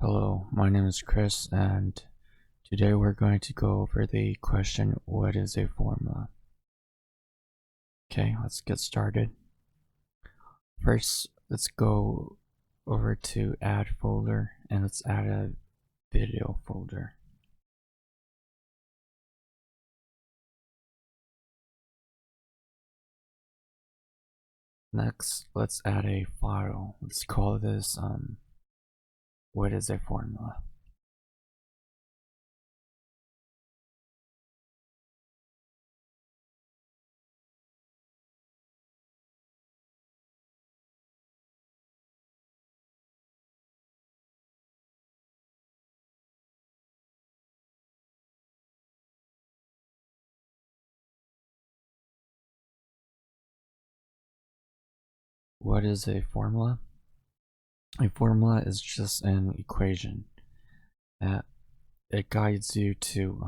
Hello, my name is Chris, and today we're going to go over the question, what is a formula? Okay, let's get started. First, let's go over to add folder, and let's add a video folder. Next, let's add a file. Let's call this, what is a formula? What is a formula? A formula is just an equation that it guides you to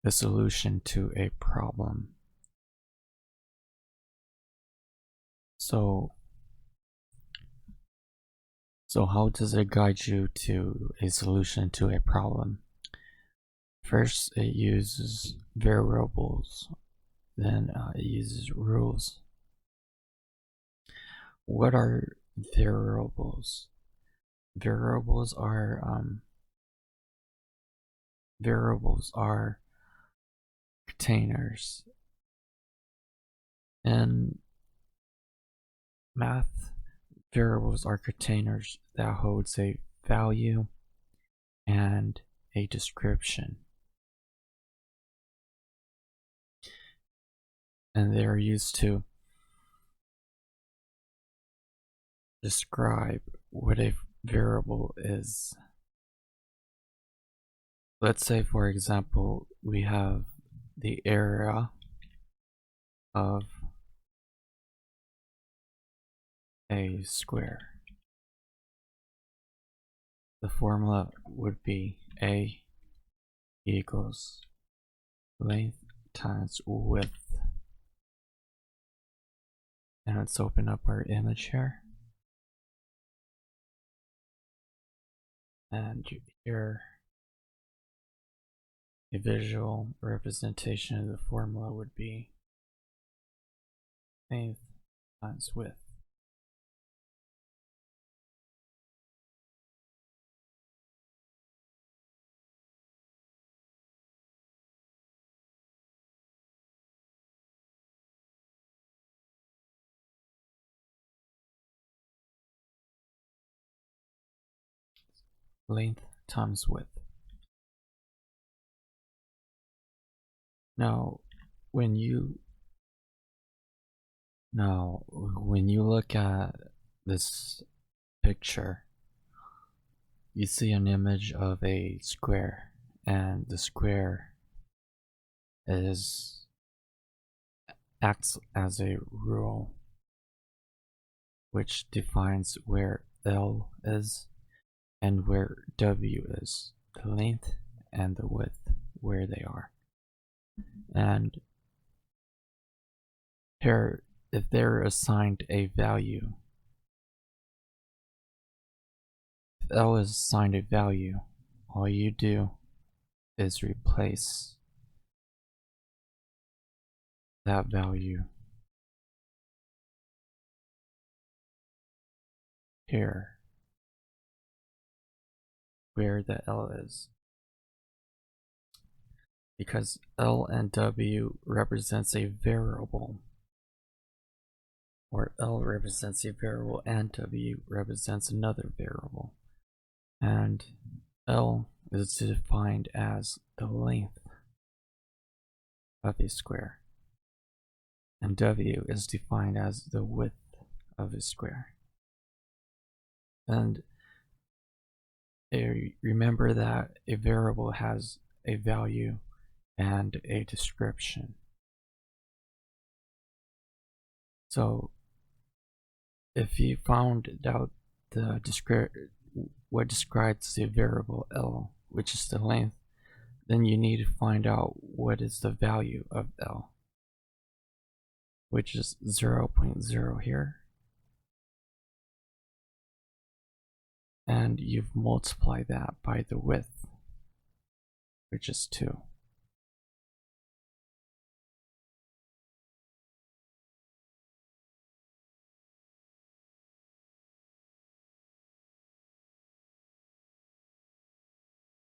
the solution to a problem. So how does it guide you to a solution to a problem? First, it uses variables, then it uses rules. What are variables? Variables are containers. In math, variables are containers that holds a value and a description, and they are used to describe what a variable is. Let's say, for example, we have the area of a square. The formula would be A equals length times width. And let's open up our image here. And here, a visual representation of the formula would be length times width. Length times width. Now, when you look at this picture, you see an image of a square, and the square acts as a rule which defines where L is and where W is, the length and the width, where they are. And here, if they're assigned a value, if L is assigned a value, all you do is replace that value here where the L is, because L and W represents a variable, or L represents a variable and W represents another variable, and L is defined as the length of a square, and W is defined as the width of a square. And remember that a variable has a value and a description. So if you found out what describes the variable L, which is the length, then you need to find out what is the value of L, which is 0.0 here, and you've multiplied that by the width, which is 2.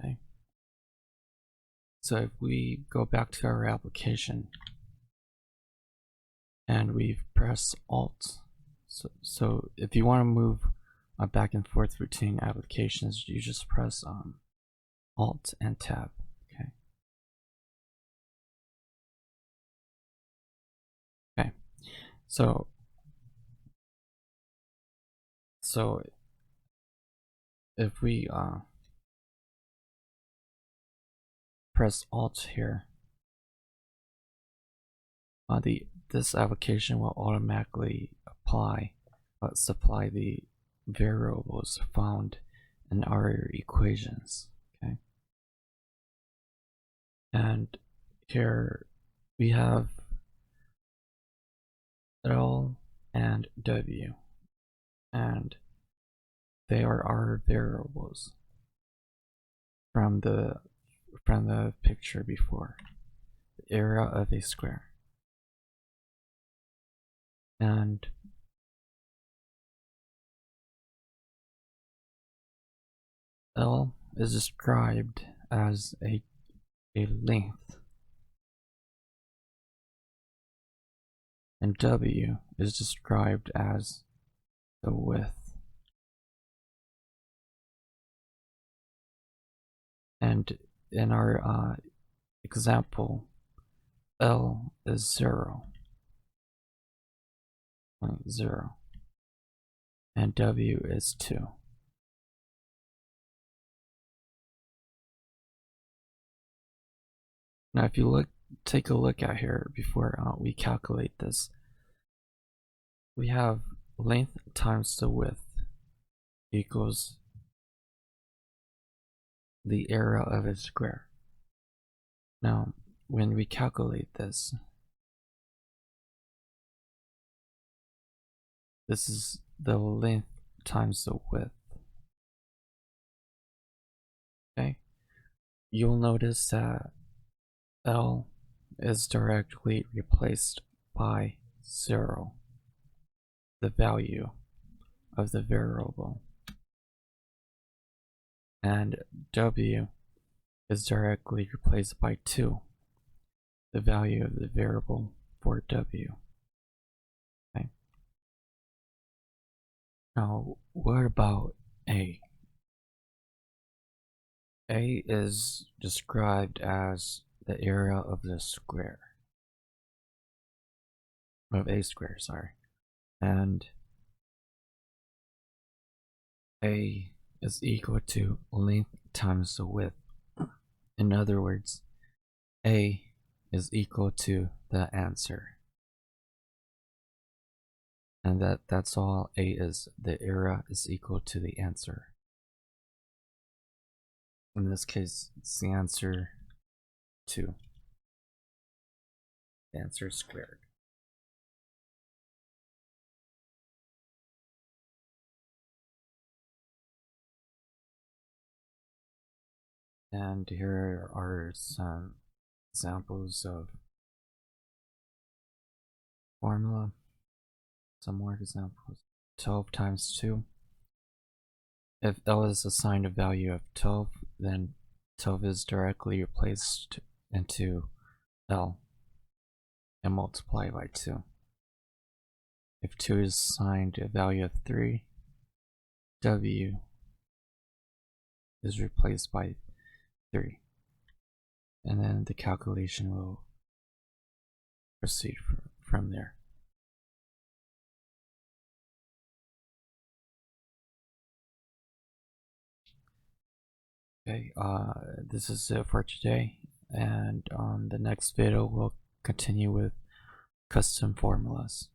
Okay. So if we go back to our application and we press Alt, so if you want to move back and forth between applications, you just press Alt and Tab. Okay. Okay. So if we press Alt here, this application will automatically supply the variables found in our equations. Okay, and here we have L and W, and they are our variables from the picture before, the area of a square. And L is described as a length, and W is described as the width. And in our example, L is 0.0, and W is 2. Now if you take a look at here before we calculate this, we have length times the width equals the area of a square. Now when we calculate this, this is the length times the width. Okay, you'll notice that L is directly replaced by 0, the value of the variable, and W is directly replaced by 2, the value of the variable for W. Okay. Now, what about A? A is described as the area of the square, of a square, sorry, and A is equal to length times the width. In other words, A is equal to the answer, and that's all A is. The area is equal to the answer. In this case, it's the answer 2. The answer squared. And here are some examples of formula. Some more examples. 12 times 2. If L is assigned a value of 12, then 12 is directly replaced into L and multiplied by 2. If 2 is assigned a value of 3, W is replaced by 3. And then the calculation will proceed from there. Okay, this is it for today, and on the next video we'll continue with custom formulas.